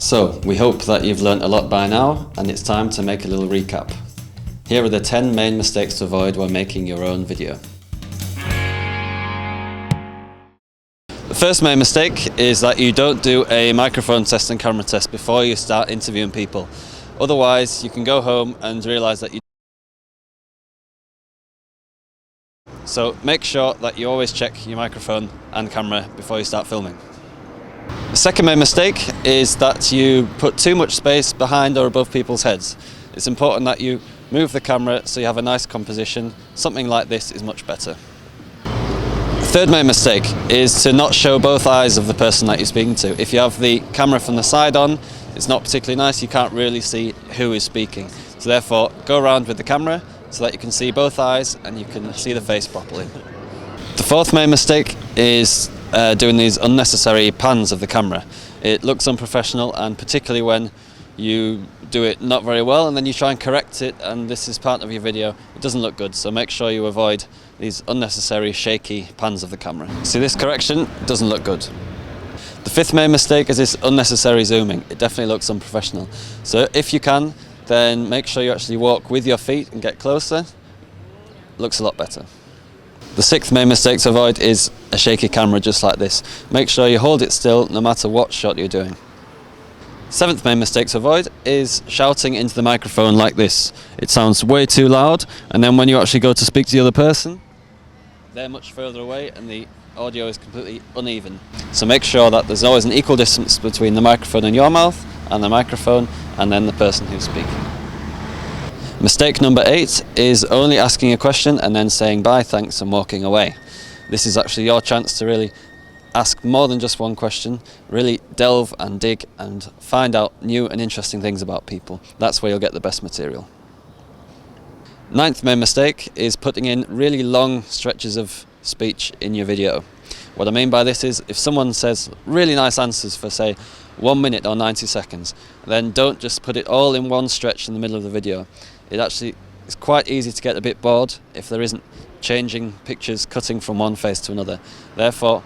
So, we hope that you've learnt a lot by now, and it's time to make a little recap. Here are the 10 main mistakes to avoid when making your own video. The first main mistake is that you don't do a microphone test and camera test before you start interviewing people. Otherwise, you can go home and realise that you... So make sure that you always check your microphone and camera before you start filming. The second main mistake is that you put too much space behind or above people's heads. It's important that you move the camera so you have a nice composition. Something like this is much better. The third main mistake is to not show both eyes of the person that you're speaking to. If you have the camera from the side on, it's not particularly nice, you can't really see who is speaking. So therefore, go around with the camera so that you can see both eyes and you can see the face properly. The fourth main mistake is doing these unnecessary pans of the camera. It looks unprofessional, and particularly when you do it not very well and then you try and correct it and this is part of your video, it doesn't look good. So make sure you avoid these unnecessary shaky pans of the camera. See, this correction doesn't look good. The fifth main mistake is this unnecessary zooming. It definitely looks unprofessional. So if you can, then make sure you actually walk with your feet and get closer. It looks a lot better. The sixth main mistake to avoid is a shaky camera just like this. Make sure you hold it still no matter what shot you're doing. Seventh main mistake to avoid is shouting into the microphone like this. It sounds way too loud, and then when you actually go to speak to the other person, they're much further away and the audio is completely uneven. So make sure that there's always an equal distance between the microphone and your mouth and the microphone and then the person who's speaking. Mistake number 8 is only asking a question and then saying bye, thanks and walking away. This is actually your chance to really ask more than just one question, really delve and dig and find out new and interesting things about people. That's where you'll get the best material. Ninth main mistake is putting in really long stretches of speech in your video. What I mean by this is if someone says really nice answers for say 1 minute or 90 seconds, then don't just put it all in one stretch in the middle of the video. It actually is quite easy to get a bit bored if there isn't changing pictures, cutting from one face to another. Therefore,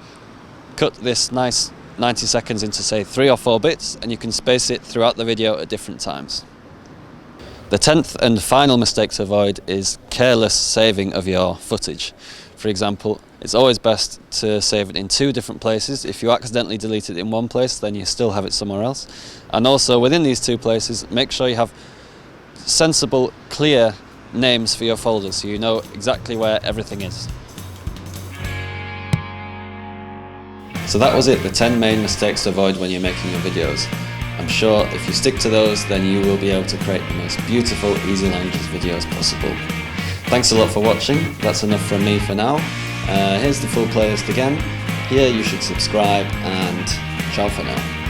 cut this nice 90 seconds into say 3 or 4 bits and you can space it throughout the video at different times. The 10th and final mistake to avoid is careless saving of your footage. For example, it's always best to save it in 2 different places. If you accidentally delete it in one place, then you still have it somewhere else. And also within these 2 places, make sure you have sensible, clear names for your folders so you know exactly where everything is. So that was it, the 10 main mistakes to avoid when you're making your videos. I'm sure if you stick to those, then you will be able to create the most beautiful Easy Languages videos possible. Thanks a lot for watching. That's enough from me for now. Here's the full playlist again. Here you should subscribe, and ciao for now.